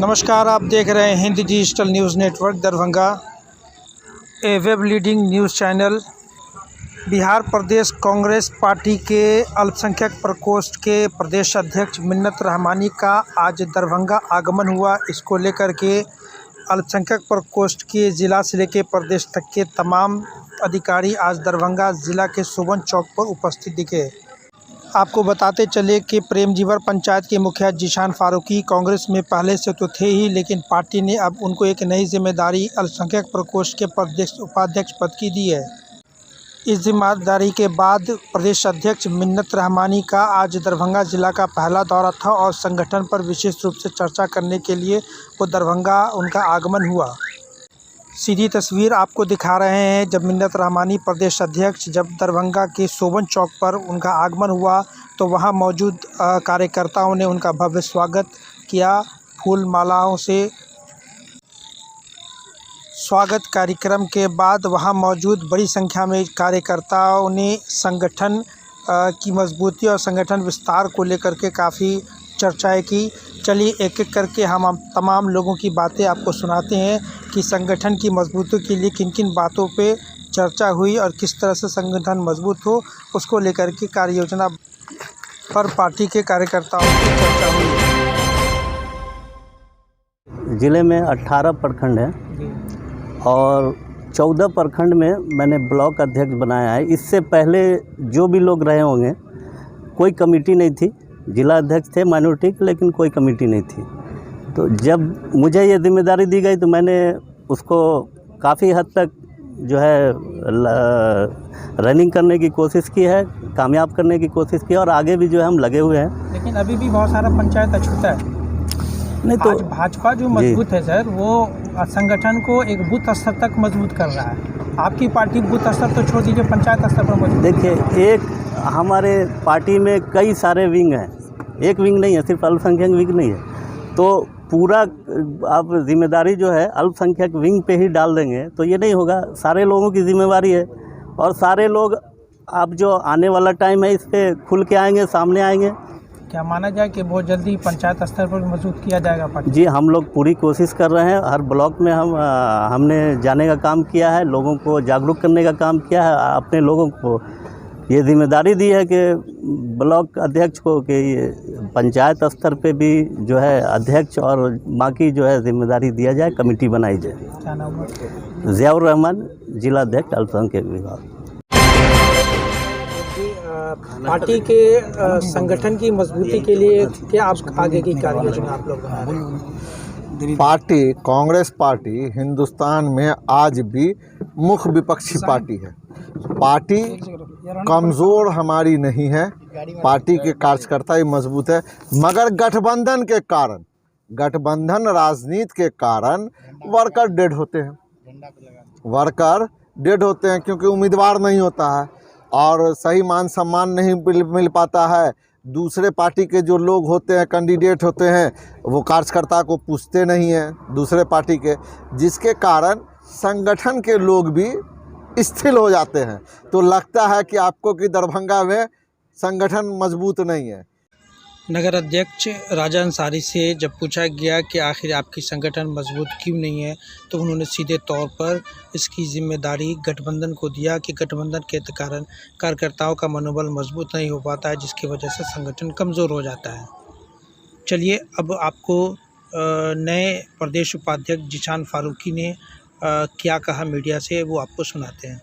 नमस्कार, आप देख रहे हैं Hind digital news network Darbhanga, a web leading news channel. Bihar प्रदेश कांग्रेस पार्टी के अल्पसंख्यक प्रकोष्ठ के प्रदेश अध्यक्ष मिन्नत रहमानी का आज दरभंगा आगमन हुआ। इसको लेकर के अल्पसंख्यक प्रकोष्ठ के ज़िला से लेकर प्रदेश तक के तमाम अधिकारी आज दरभंगा ज़िला के सोबन चौक पर उपस्थित दिखे। आपको बताते चले कि प्रेमजीवर पंचायत के मुखिया जीशान फारूकी कांग्रेस में पहले से तो थे ही, लेकिन पार्टी ने अब उनको एक नई जिम्मेदारी अल्पसंख्यक प्रकोष्ठ के उपाध्यक्ष पद की दी है। इस जिम्मेदारी के बाद प्रदेश अध्यक्ष मिन्नत रहमानी का आज दरभंगा जिला का पहला दौरा था और संगठन पर विशेष रूप से चर्चा करने के लिए वो दरभंगा उनका आगमन हुआ। सीधी तस्वीर आपको दिखा रहे हैं जब मिन्नत रहमानी प्रदेश अध्यक्ष जब दरभंगा के सोबन चौक पर उनका आगमन हुआ तो वहां मौजूद कार्यकर्ताओं ने उनका भव्य स्वागत किया। फूल मालाओं से स्वागत कार्यक्रम के बाद वहां मौजूद बड़ी संख्या में कार्यकर्ताओं ने संगठन की मजबूती और संगठन विस्तार को लेकर के काफ़ी चर्चाएं की। चलिए एक एक करके हम तमाम लोगों की बातें आपको सुनाते हैं कि संगठन की मजबूती के लिए किन किन बातों पे चर्चा हुई और किस तरह से संगठन मजबूत हो, उसको लेकर के कार्य योजना पर पार्टी के कार्यकर्ताओं की चर्चा हुई। ज़िले में 18 प्रखंड हैं और 14 प्रखंड में मैंने ब्लॉक अध्यक्ष बनाया है। इससे पहले जो भी लोग रहे होंगे कोई कमेटी नहीं थी। जिला अध्यक्ष थे माइनॉरिटी के, लेकिन कोई कमेटी नहीं थी। तो जब मुझे ये जिम्मेदारी दी गई तो मैंने उसको काफ़ी हद तक जो है रनिंग करने की कोशिश की है, कामयाब करने की कोशिश की और आगे भी जो है हम लगे हुए हैं। लेकिन अभी भी बहुत सारा पंचायत अछूता है। नहीं तो आज भाजपा जो मजबूत है सर, वो संगठन को एक बूथ स्तर तक मजबूत कर रहा है। आपकी पार्टी बूथ स्तर तो छोड़ दीजिए, पंचायत स्तर पर मजबूत। देखिए, एक हमारे पार्टी में कई सारे विंग हैं, एक विंग नहीं है, सिर्फ अल्पसंख्यक विंग नहीं है। तो पूरा आप जिम्मेदारी जो है अल्पसंख्यक विंग पे ही डाल देंगे तो ये नहीं होगा। सारे लोगों की जिम्मेवारी है और सारे लोग अब जो आने वाला टाइम है इस पर खुल के आएंगे, सामने आएंगे। क्या माना जाए कि बहुत जल्दी पंचायत स्तर पर मजबूत किया जाएगा पार्टी? जी, हम लोग पूरी कोशिश कर रहे हैं। हर ब्लॉक में हमने जाने का काम किया है, लोगों को जागरूक करने का काम किया है। अपने लोगों को ये जिम्मेदारी दी है कि ब्लॉक अध्यक्ष को कि पंचायत स्तर पे भी जो है अध्यक्ष और बाकी जो है जिम्मेदारी दिया जाए, कमेटी बनाई जाए। क्या नाम है? ज़ियाउर रहमान, जिला अध्यक्ष अल्पसंख्यक विभाग। पार्टी के संगठन की मजबूती के लिए क्या आप आगे की कार्य योजना आप लोग बना रहे हैं? पार्टी कांग्रेस पार्टी हिंदुस्तान में आज भी मुख्य विपक्षी पार्टी है। पार्टी कमज़ोर हमारी नहीं है, पार्टी के कार्यकर्ता ही मजबूत है। मगर गठबंधन के कारण, गठबंधन राजनीति के कारण वर्कर डेड होते हैं, क्योंकि उम्मीदवार नहीं होता है और सही मान सम्मान नहीं मिल पाता है। दूसरे पार्टी के जो लोग होते हैं, कैंडिडेट होते हैं, वो कार्यकर्ता को पूछते नहीं हैं दूसरे पार्टी के, जिसके कारण संगठन के लोग भी स्थिर हो जाते हैं। तो लगता है कि आपको कि दरभंगा में संगठन मजबूत नहीं है। नगर अध्यक्ष राजा अंसारी से जब पूछा गया कि आखिर आपकी संगठन मजबूत क्यों नहीं है, तो उन्होंने सीधे तौर पर इसकी जिम्मेदारी गठबंधन को दिया कि गठबंधन के कारण कार्यकर्ताओं का मनोबल मजबूत नहीं हो पाता है, जिसकी वजह से संगठन कमज़ोर हो जाता है। चलिए अब आपको नए प्रदेश उपाध्यक्ष जीशान फारूकी ने क्या कहा मीडिया से, वो आपको सुनाते हैं।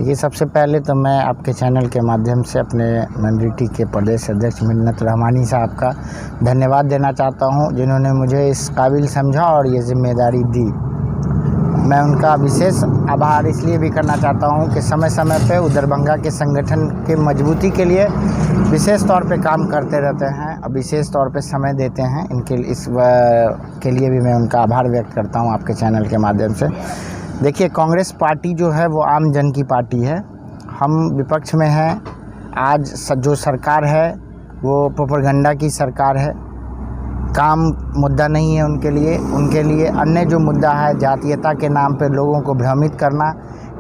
ये सबसे पहले तो मैं आपके चैनल के माध्यम से अपने माइनॉरिटी के प्रदेश अध्यक्ष मिन्नत रहमानी साहब का धन्यवाद देना चाहता हूं, जिन्होंने मुझे इस काबिल समझा और ये जिम्मेदारी दी। मैं उनका विशेष आभार इसलिए भी करना चाहता हूं कि समय समय पे वो दरभंगा के संगठन के मजबूती के लिए विशेष तौर पे काम करते रहते हैं और विशेष तौर पे समय देते हैं। इस के लिए भी मैं उनका आभार व्यक्त करता हूं आपके चैनल के माध्यम से। देखिए, कांग्रेस पार्टी जो है वो आम जन की पार्टी है। हम विपक्ष में हैं। आज जो सरकार है वो प्रोपेगेंडा की सरकार है। काम मुद्दा नहीं है उनके लिए अन्य जो मुद्दा है जातीयता के नाम पे लोगों को भ्रमित करना,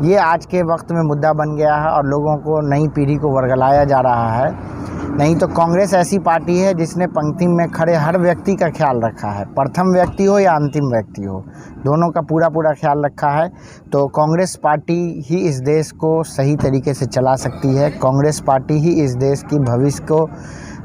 ये आज के वक्त में मुद्दा बन गया है और लोगों को, नई पीढ़ी को वर्गलाया जा रहा है। नहीं तो कांग्रेस ऐसी पार्टी है जिसने पंक्ति में खड़े हर व्यक्ति का ख्याल रखा है, प्रथम व्यक्ति हो या अंतिम व्यक्ति हो, दोनों का पूरा ख्याल रखा है। तो कांग्रेस पार्टी ही इस देश को सही तरीके से चला सकती है। कांग्रेस पार्टी ही इस देश की भविष्य को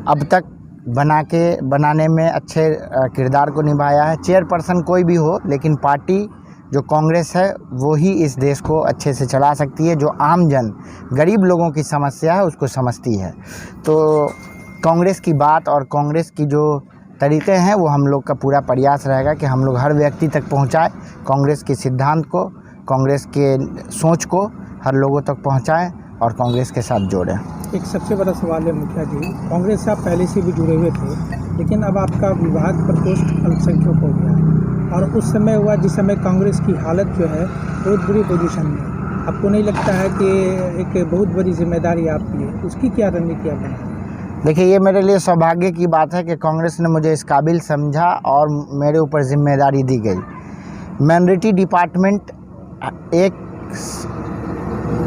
अब तक बनाने में अच्छे किरदार को निभाया है। चेयरपर्सन कोई भी हो, लेकिन पार्टी जो कांग्रेस है वो ही इस देश को अच्छे से चला सकती है, जो आम जन गरीब लोगों की समस्या है उसको समझती है। तो कांग्रेस की बात और कांग्रेस की जो तरीक़े हैं वो हम लोग का पूरा प्रयास रहेगा कि हम लोग हर व्यक्ति तक पहुंचाएं, कांग्रेस के सिद्धांत को, कांग्रेस के सोच को हर लोगों तक पहुंचाएं और कांग्रेस के साथ जोड़ें। एक सबसे बड़ा सवाल है मुखिया जी, कांग्रेस से आप पहले से भी जुड़े हुए थे, लेकिन अब आपका विभाग प्रकोष्ठ अल्पसंख्यक हो गया है और उस समय हुआ जिस समय कांग्रेस की हालत जो है बहुत बुरी पोजीशन में, आपको नहीं लगता है कि एक बहुत बड़ी जिम्मेदारी आपकी है, उसकी क्या रणनीति आप बनाएं? देखिए, ये मेरे लिए सौभाग्य की बात है कि कांग्रेस ने मुझे इस काबिल समझा और मेरे ऊपर जिम्मेदारी दी गई। माइनॉरिटी डिपार्टमेंट एक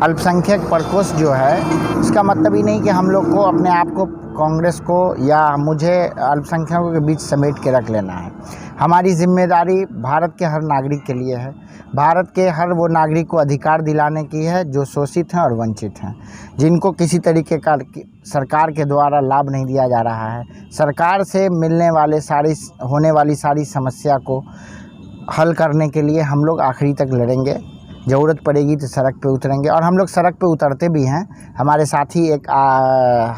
अल्पसंख्यक प्रकोष्ठ जो है, इसका मतलब ही नहीं कि हम लोग को अपने आप को कांग्रेस को या मुझे अल्पसंख्यकों के बीच समेट के रख लेना है। हमारी जिम्मेदारी भारत के हर नागरिक के लिए है, भारत के हर वो नागरिक को अधिकार दिलाने की है जो शोषित हैं और वंचित हैं, जिनको किसी तरीके का सरकार के द्वारा लाभ नहीं दिया जा रहा है। सरकार से होने वाली सारी समस्या को हल करने के लिए हम लोग आखिरी तक लड़ेंगे, ज़रूरत पड़ेगी तो सड़क पे उतरेंगे और हम लोग सड़क पे उतरते भी हैं। हमारे साथी एक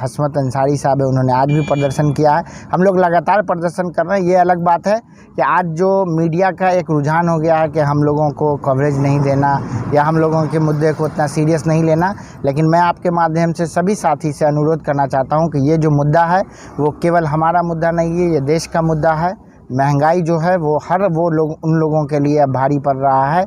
हसमत अंसारी साहब है, उन्होंने आज भी प्रदर्शन किया है। हम लोग लगातार प्रदर्शन कर रहे हैं। ये अलग बात है कि आज जो मीडिया का एक रुझान हो गया है कि हम लोगों को कवरेज नहीं देना या हम लोगों के मुद्दे को उतना सीरियस नहीं लेना, लेकिन मैं आपके माध्यम से सभी साथी से अनुरोध करना चाहता हूँ कि ये जो मुद्दा है वो केवल हमारा मुद्दा नहीं है, ये देश का मुद्दा है। महंगाई जो है वो उन लोगों के लिए अब भारी पड़ रहा है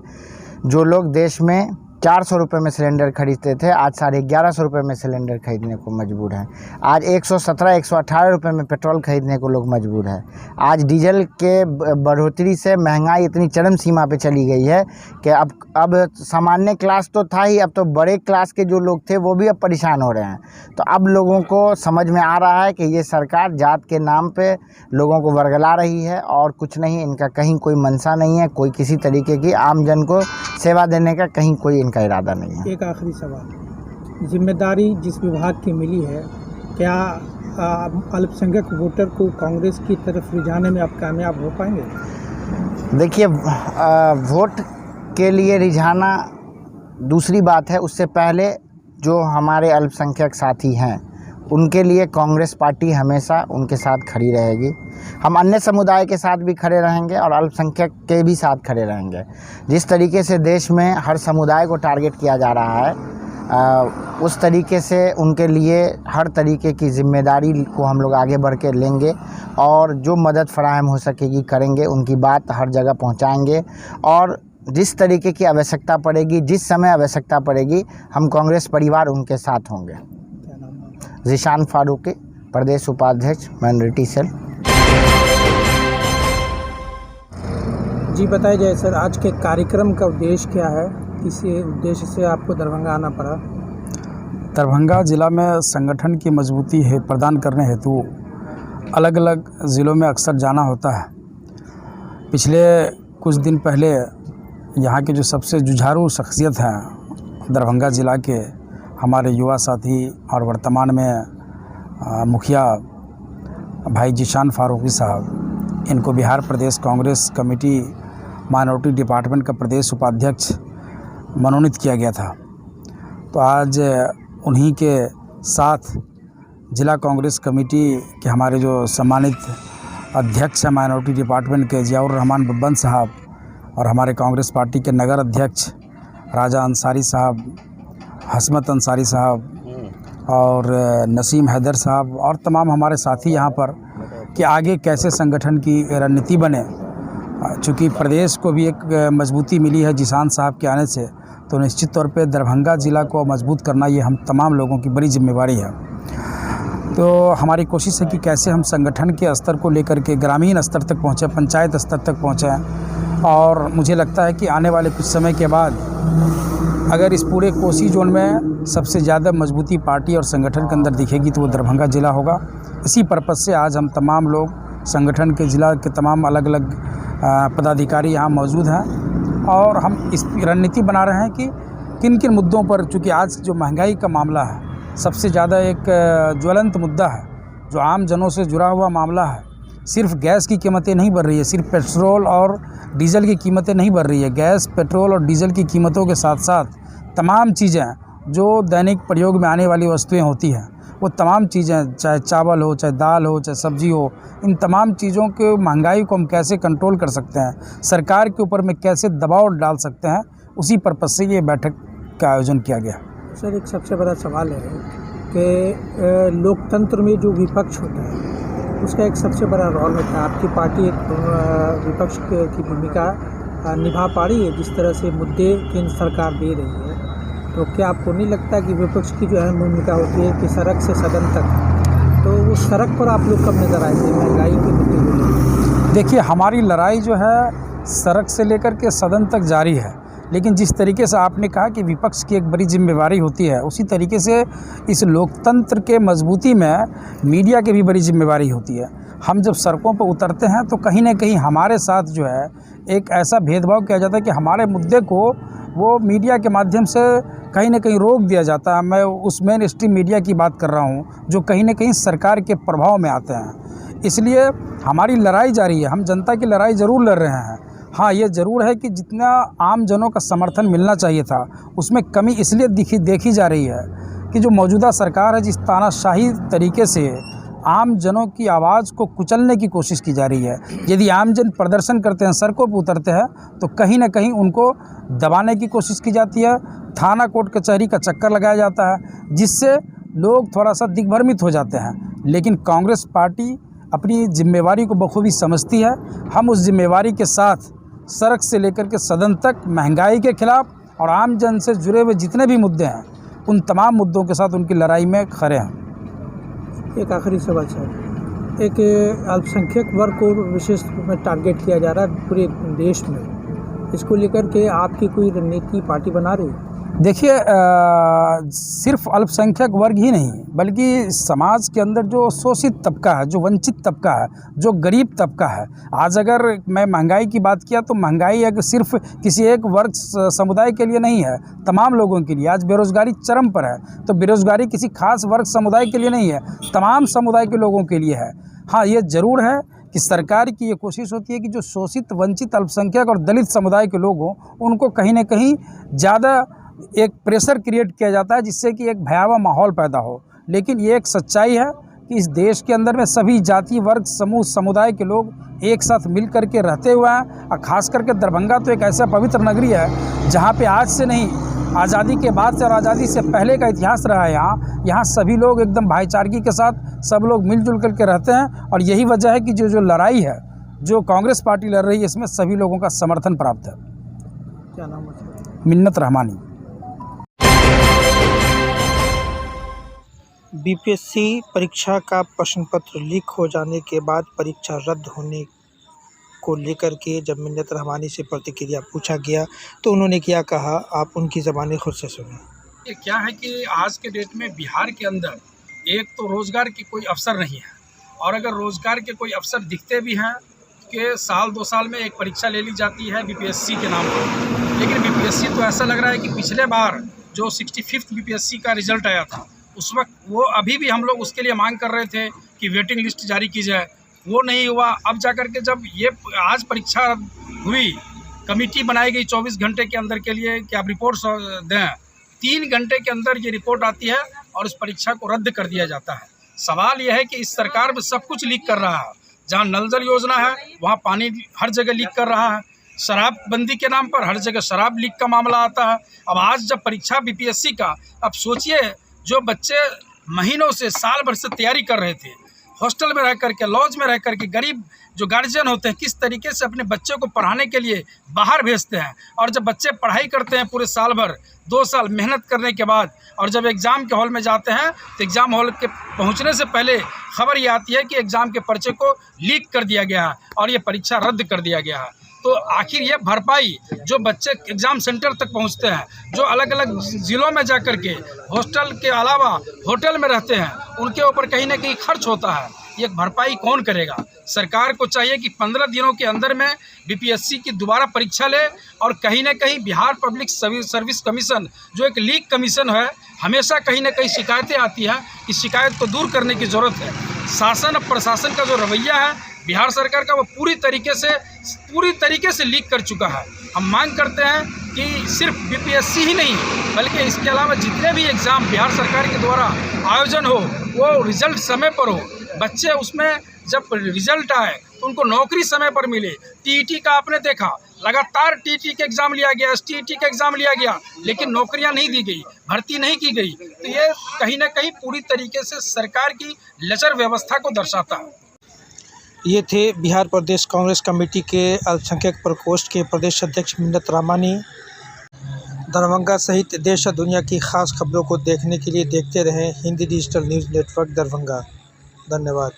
जो लोग देश में 400 रुपये में सिलेंडर खरीदते थे, आज 1150 रुपये में सिलेंडर खरीदने को मजबूर हैं। आज 117-118 रुपये में पेट्रोल खरीदने को लोग मजबूर हैं। आज डीजल के बढ़ोतरी से महंगाई इतनी चरम सीमा पे चली गई है कि अब सामान्य क्लास तो था ही, अब तो बड़े क्लास के जो लोग थे वो भी अब परेशान हो रहे हैं। तो अब लोगों को समझ में आ रहा है कि ये सरकार जात के नाम पे लोगों को वर्गला रही है और कुछ नहीं, इनका कहीं कोई मंशा नहीं है, कोई किसी तरीके की आम जन को सेवा देने का कहीं कोई इनका इरादा नहीं है। एक आखिरी सवाल, जिम्मेदारी जिस विभाग की मिली है, क्या अल्पसंख्यक वोटर को कांग्रेस की तरफ रिझाने में आप कामयाब हो पाएंगे? देखिए, वोट के लिए रिझाना दूसरी बात है, उससे पहले जो हमारे अल्पसंख्यक साथी हैं उनके लिए कांग्रेस पार्टी हमेशा उनके साथ खड़ी रहेगी। हम अन्य समुदाय के साथ भी खड़े रहेंगे और अल्पसंख्यक के भी साथ खड़े रहेंगे। जिस तरीके से देश में हर समुदाय को टारगेट किया जा रहा है, उस तरीके से उनके लिए हर तरीके की जिम्मेदारी को हम लोग आगे बढ़ के लेंगे और जो मदद फराहम हो सकेगी करेंगे, उनकी बात हर जगह पहुंचाएंगे और जिस तरीके की आवश्यकता पड़ेगी, जिस समय आवश्यकता पड़ेगी, हम कांग्रेस परिवार उनके साथ होंगे। ज़ीशान फारूकी, प्रदेश उपाध्यक्ष, माइनॉरिटी सेल। जी बताइए जाए सर, आज के कार्यक्रम का उद्देश्य क्या है? किस उद्देश्य से आपको दरभंगा आना पड़ा? दरभंगा ज़िला में संगठन की मजबूती है प्रदान करने हेतु अलग अलग ज़िलों में अक्सर जाना होता है। पिछले कुछ दिन पहले यहाँ के जो सबसे जुझारू शख्सियत हैं दरभंगा ज़िला के हमारे युवा साथी और वर्तमान में मुखिया भाई ज़ीशान फारूकी साहब, इनको बिहार प्रदेश कांग्रेस कमेटी माइनॉरिटी डिपार्टमेंट का प्रदेश उपाध्यक्ष मनोनीत किया गया था। तो आज उन्हीं के साथ जिला कांग्रेस कमेटी के हमारे जो सम्मानित अध्यक्ष हैं माइनॉरिटी डिपार्टमेंट के ज़ियाउर रहमान बब्बन साहब और हमारे कांग्रेस पार्टी के नगर अध्यक्ष राजा अंसारी साहब, हसमत अंसारी साहब और नसीम हैदर साहब और तमाम हमारे साथी यहाँ पर कि आगे कैसे संगठन की रणनीति बने। चूँकि प्रदेश को भी एक मजबूती मिली है ज़ीशान साहब के आने से, तो निश्चित तौर पे दरभंगा ज़िला को मजबूत करना ये हम तमाम लोगों की बड़ी जिम्मेवारी है। तो हमारी कोशिश है कि कैसे हम संगठन के स्तर को लेकर के ग्रामीण स्तर तक पहुँचें, पंचायत स्तर तक पहुँचें। और मुझे लगता है कि आने वाले कुछ समय के बाद अगर इस पूरे कोसी जोन में सबसे ज़्यादा मजबूती पार्टी और संगठन के अंदर दिखेगी तो वो दरभंगा ज़िला होगा। इसी पर्पज़ से आज हम तमाम लोग संगठन के ज़िला के तमाम अलग अलग पदाधिकारी यहाँ मौजूद हैं और हम इस रणनीति बना रहे हैं कि किन किन मुद्दों पर, चूँकि आज जो महंगाई का मामला है सबसे ज़्यादा एक ज्वलंत मुद्दा है, जो आम जनों से जुड़ा हुआ मामला है। सिर्फ गैस की कीमतें नहीं बढ़ रही है, सिर्फ पेट्रोल और डीजल की कीमतें नहीं बढ़ रही है। गैस, पेट्रोल और डीजल की कीमतों के साथ साथ तमाम चीज़ें जो दैनिक प्रयोग में आने वाली वस्तुएं होती हैं, वो तमाम चीज़ें, चाहे चावल हो, चाहे दाल हो, चाहे सब्ज़ी हो, इन तमाम चीज़ों के महंगाई को हम कैसे कंट्रोल कर सकते हैं, सरकार के ऊपर में कैसे दबाव डाल सकते हैं, उसी पर्पज़ से ये बैठक का आयोजन किया गया। सर, एक सबसे बड़ा सवाल है कि लोकतंत्र में जो विपक्ष होता है उसका एक सबसे बड़ा रोल होता है। आपकी पार्टी एक विपक्ष की भूमिका निभा पा रही है, जिस तरह से मुद्दे केंद्र सरकार दे रही है, तो क्या आपको नहीं लगता कि विपक्ष की जो अहम भूमिका होती है कि सड़क से सदन तक, तो वो सड़क पर आप लोग कब नजर आएंगे महंगाई के मुद्दे को लेकर? देखिए, हमारी लड़ाई जो है सड़क से लेकर के सदन तक जारी है, लेकिन जिस तरीके से आपने कहा कि विपक्ष की एक बड़ी जिम्मेवारी होती है, उसी तरीके से इस लोकतंत्र के मजबूती में मीडिया की भी बड़ी जिम्मेवारी होती है। हम जब सड़कों पर उतरते हैं तो कहीं ना कहीं हमारे साथ जो है एक ऐसा भेदभाव किया जाता है कि हमारे मुद्दे को वो मीडिया के माध्यम से कहीं ना कहीं रोक दिया जाता है। मैं उस मेन स्ट्रीम मीडिया की बात कर रहा हूँ जो कहीं ना कहीं सरकार के प्रभाव में आते हैं। इसलिए हमारी लड़ाई जारी है, हम जनता की लड़ाई ज़रूर लड़ रहे हैं। हाँ, ये ज़रूर है कि जितना आम जनों का समर्थन मिलना चाहिए था उसमें कमी इसलिए देखी जा रही है कि जो मौजूदा सरकार है, जिस तानाशाही तरीके से आम जनों की आवाज़ को कुचलने की कोशिश की जा रही है। यदि आम जन प्रदर्शन करते हैं, सड़कों पर उतरते हैं, तो कहीं ना कहीं उनको दबाने की कोशिश की जाती है, थाना कोर्ट कचहरी का चक्कर लगाया जाता है, जिससे लोग थोड़ा सा दिग्भ्रमित हो जाते हैं। लेकिन कांग्रेस पार्टी अपनी जिम्मेवारी को बखूबी समझती है। हम उस जिम्मेवारी के साथ सड़क से लेकर के सदन तक महंगाई के खिलाफ और आम जन से जुड़े हुए जितने भी मुद्दे हैं, उन तमाम मुद्दों के साथ उनकी लड़ाई में खड़े हैं। एक आखिरी सवाल सर, एक अल्पसंख्यक वर्ग को विशेष रूप में टारगेट किया जा रहा है पूरे देश में, इसको लेकर के आपकी कोई रणनीति पार्टी बना रही है? देखिए, सिर्फ अल्पसंख्यक वर्ग ही नहीं बल्कि समाज के अंदर जो शोषित तबका है, जो वंचित तबका है, जो गरीब तबका है। आज अगर मैं महंगाई की बात किया तो महंगाई एक सिर्फ किसी एक वर्ग समुदाय के लिए नहीं है, तमाम लोगों के लिए। आज बेरोज़गारी चरम पर है, तो बेरोज़गारी किसी खास वर्ग समुदाय के लिए नहीं है, तमाम समुदाय के लोगों के लिए है। हाँ, ये ज़रूर है कि सरकार की ये कोशिश होती है कि जो शोषित, वंचित, अल्पसंख्यक और दलित समुदाय के लोग हों, उनको कहीं ना कहीं ज़्यादा एक प्रेशर क्रिएट किया जाता है, जिससे कि एक भयावह माहौल पैदा हो। लेकिन ये एक सच्चाई है कि इस देश के अंदर में सभी जाति, वर्ग, समूह, समुदाय के लोग एक साथ मिल कर के रहते हुए हैं। और ख़ास करके दरभंगा तो एक ऐसा पवित्र नगरी है जहाँ पे आज से नहीं, आज़ादी के बाद से और आज़ादी से पहले का इतिहास रहा है। यहाँ सभी लोग एकदम भाईचारगी के साथ सब लोग मिलजुल करके रहते हैं, और यही वजह है कि जो लड़ाई है जो कांग्रेस पार्टी लड़ रही है, इसमें सभी लोगों का समर्थन प्राप्त है। क्या नाम है? मिन्नत रहमानी। बीपीएससी परीक्षा का प्रश्न पत्र लीक हो जाने के बाद परीक्षा रद्द होने को लेकर के जब मिन्नत रहमानी से प्रतिक्रिया पूछा गया तो उन्होंने क्या कहा, आप उनकी ज़बानी खुद से सुनिए। ये क्या है कि आज के डेट में बिहार के अंदर एक तो रोज़गार के कोई अवसर नहीं है, और अगर रोज़गार के कोई अवसर दिखते भी हैं कि साल 2 साल में एक परीक्षा ले ली जाती है बीपीएससी के नाम पर। लेकिन बीपीएससी तो ऐसा लग रहा है कि पिछले बार जो 65th बीपीएससी का रिज़ल्ट आया था, उस वक्त वो अभी भी हम लोग उसके लिए मांग कर रहे थे कि वेटिंग लिस्ट जारी की जाए, वो नहीं हुआ। अब जाकर के जब ये आज परीक्षा हुई, कमेटी बनाई गई 24 घंटे के अंदर के लिए कि आप रिपोर्ट दें, 3 घंटे के अंदर ये रिपोर्ट आती है और उस परीक्षा को रद्द कर दिया जाता है। सवाल यह है कि इस सरकार में सब कुछ लीक कर रहा है। जहाँ नल जल योजना है वहाँ पानी हर जगह लीक कर रहा है, शराबबंदी के नाम पर हर जगह शराब लीक का मामला आता है। अब आज जब परीक्षा बीपीएससी का, अब सोचिए जो बच्चे महीनों से, साल भर से तैयारी कर रहे थे, हॉस्टल में रह करके, लॉज में रह करके, गरीब जो गार्जियन होते हैं किस तरीके से अपने बच्चे को पढ़ाने के लिए बाहर भेजते हैं, और जब बच्चे पढ़ाई करते हैं पूरे साल भर, 2 साल मेहनत करने के बाद, और जब एग्ज़ाम के हॉल में जाते हैं तो एग्ज़ाम हॉल के पहुंचने से पहले खबर ये आती है कि एग्ज़ाम के पर्चे को लीक कर दिया गया है और ये परीक्षा रद्द कर दिया गया है। तो आखिर ये भरपाई जो बच्चे एग्ज़ाम सेंटर तक पहुंचते हैं, जो अलग अलग ज़िलों में जा कर के हॉस्टल के अलावा होटल में रहते हैं, उनके ऊपर कहीं ना कहीं खर्च होता है, ये भरपाई कौन करेगा? सरकार को चाहिए कि 15 दिनों के अंदर में बीपीएससी की दोबारा परीक्षा ले और कहीं ना कहीं बिहार पब्लिक सर्विस कमीशन जो एक लीग कमीशन है, हमेशा कहीं ना कहीं शिकायतें आती हैं, इस शिकायत को दूर करने की ज़रूरत है। शासन और प्रशासन का जो रवैया है बिहार सरकार का, वो पूरी तरीके से लीक कर चुका है। हम मांग करते हैं कि सिर्फ बीपीएससी ही नहीं बल्कि इसके अलावा जितने भी एग्ज़ाम बिहार सरकार के द्वारा आयोजन हो वो रिज़ल्ट समय पर हो, बच्चे उसमें जब रिज़ल्ट आए तो उनको नौकरी समय पर मिले। टीईटी का आपने देखा, लगातार टीईटी के एग्ज़ाम लिया गया, एसटीईटी का एग्ज़ाम लिया गया, लेकिन नौकरियां नहीं दी गई, भर्ती नहीं की गई। तो ये कहीं ना कहीं पूरी तरीके से सरकार की लचर व्यवस्था को दर्शाता है। ये थे बिहार प्रदेश कांग्रेस कमेटी के अल्पसंख्यक प्रकोष्ठ के प्रदेश अध्यक्ष मिन्नत रहमानी। दरभंगा सहित देश और दुनिया की खास खबरों को देखने के लिए देखते रहें Hindi digital news network Darbhanga. धन्यवाद।